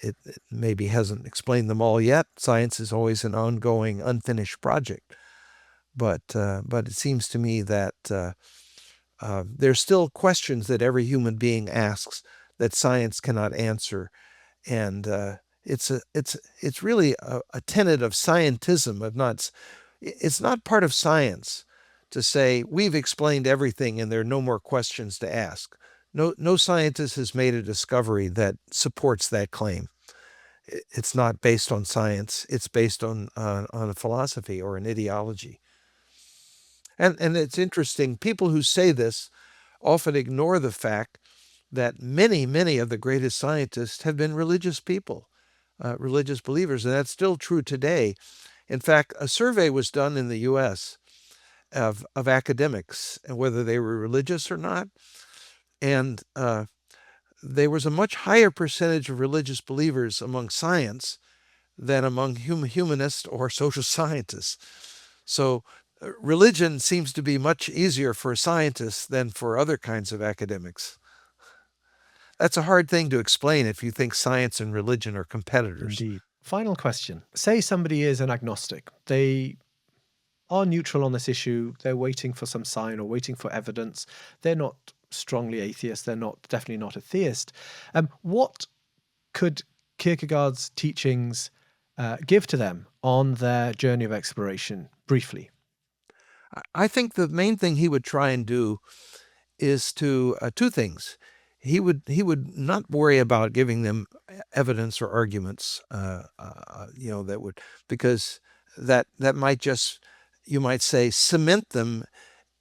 It maybe hasn't explained them all yet. Science is always an ongoing, unfinished project. But it seems to me that there's still questions that every human being asks that science cannot answer, and it's really a tenet of scientism. It's not part of science to say we've explained everything and there are no more questions to ask. No scientist has made a discovery that supports that claim. It's not based on science. It's based on a philosophy or an ideology. And it's interesting, people who say this often ignore the fact that many of the greatest scientists have been religious people, religious believers, and that's still true today. In fact, a survey was done in the U.S. of academics and whether they were religious or not, and there was a much higher percentage of religious believers among science than among humanists or social scientists. So religion seems to be much easier for scientists than for other kinds of academics. That's a hard thing to explain if you think science and religion are competitors. Indeed. Final question. Say somebody is an agnostic. They are neutral on this issue. They're waiting for some sign or waiting for evidence. They're not strongly atheist. They're definitely not a theist. What could Kierkegaard's teachings give to them on their journey of exploration, briefly? I think the main thing he would try and do is to two things. He would not worry about giving them evidence or arguments, that would, because that might just, you might say, cement them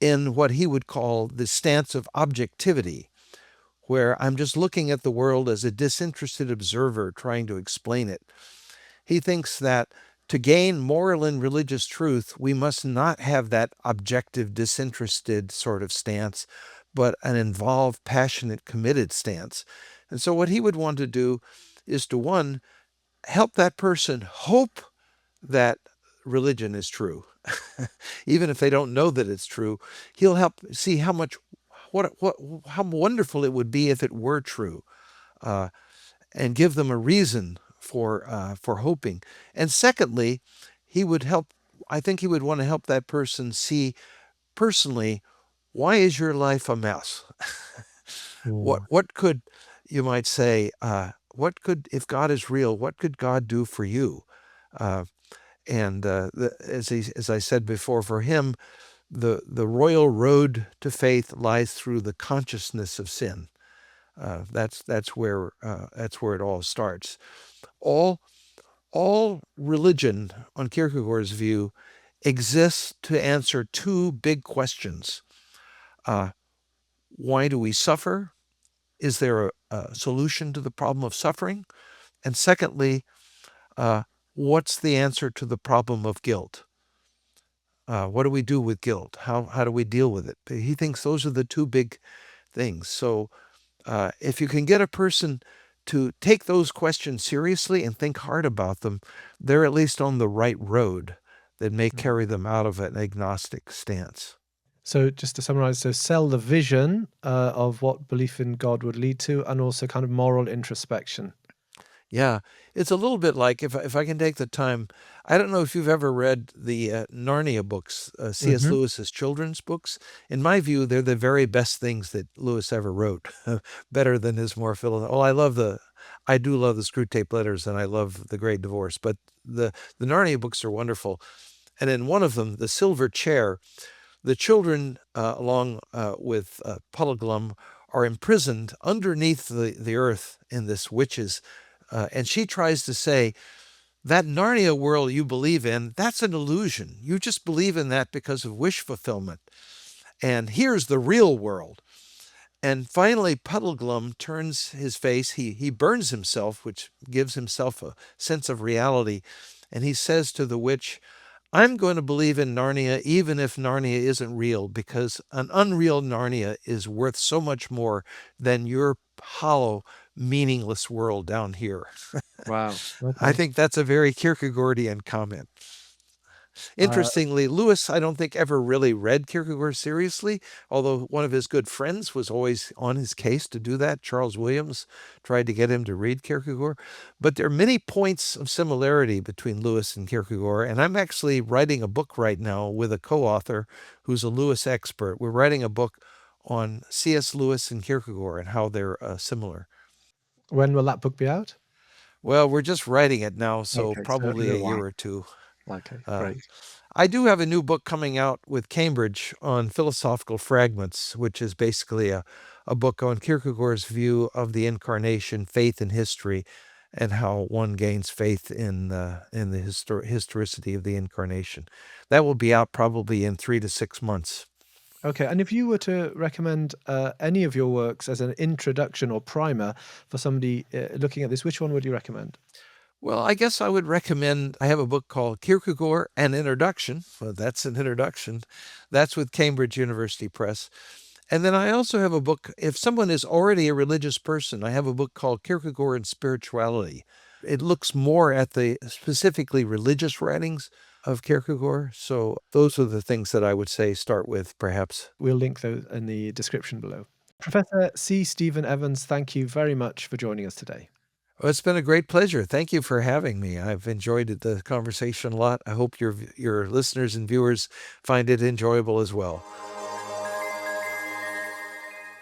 in what he would call the stance of objectivity, where I'm just looking at the world as a disinterested observer trying to explain it. He thinks that to gain moral and religious truth, we must not have that objective, disinterested sort of stance, but an involved, passionate, committed stance. And so what he would want to do is to, one, help that person hope that religion is true. Even if they don't know that it's true, he'll help see how how wonderful it would be if it were true, and give them a reason for hoping. And secondly, he would help. I think he would want to help that person see personally, why is your life a mess? Mm. What could, you might say, if God is real, what could God do for you? And as I said before, for him, the royal road to faith lies through the consciousness of sin. That's where it all starts. All religion, on Kierkegaard's view, exists to answer two big questions. Why do we suffer? Is there a solution to the problem of suffering? And secondly, what's the answer to the problem of guilt? What do we do with guilt? How do we deal with it? But he thinks those are the two big things. So if you can get a person to take those questions seriously and think hard about them, they're at least on the right road that may carry them out of an agnostic stance. So just to summarize, so sell the vision of what belief in God would lead to, and also kind of moral introspection. Yeah, it's a little bit like, if I can take the time, I don't know if you've ever read the Narnia books, C.S. Mm-hmm. Lewis's children's books. In my view, they're the very best things that Lewis ever wrote, better than his more philosophical. Well, I do love the Screw Tape Letters, and I love The Great Divorce, but the Narnia books are wonderful. And in one of them, The Silver Chair, the children, along with Puddleglum, are imprisoned underneath the earth in this witch's. And she tries to say, that Narnia world you believe in, that's an illusion. You just believe in that because of wish fulfillment. And here's the real world. And finally, Puddleglum turns his face. He burns himself, which gives himself a sense of reality. And he says to the witch, I'm going to believe in Narnia even if Narnia isn't real, because an unreal Narnia is worth so much more than your hollow, meaningless world down here. Wow. I Okay. think that's a very Kierkegaardian comment. Uh, Interestingly, Lewis, I don't think, ever really read Kierkegaard seriously, although one of his good friends was always on his case to do that. Charles Williams tried to get him to read Kierkegaard. But there are many points of similarity between Lewis and Kierkegaard, and I'm actually writing a book right now with a co-author who's a Lewis expert. We're writing a book on C.S. Lewis and Kierkegaard and how they're similar. when will that book be out? Well, we're just writing it now, so Okay, so a probably a little year while. or two. Okay, Uh, great. I do have a new book coming out with Cambridge on philosophical fragments, which is basically a book on Kierkegaard's view of the incarnation, faith in history, and how one gains faith in the historicity of the incarnation. That will be out probably in 3 to 6 months. Okay, and if you were to recommend any of your works as an introduction or primer for somebody looking at this, which one would you recommend? Well, I guess I would recommend, I have a book called Kierkegaard, An Introduction. Well, that's an introduction. That's with Cambridge University Press. And then I also have a book, if someone is already a religious person, I have a book called Kierkegaard and Spirituality. It looks more at the specifically religious writings of Kierkegaard. So those are the things that I would say start with, perhaps. We'll link those in the description below. Professor C. Stephen Evans, thank you very much for joining us today. Well, it's been a great pleasure. Thank you for having me. I've enjoyed the conversation a lot. I hope your listeners and viewers find it enjoyable as well.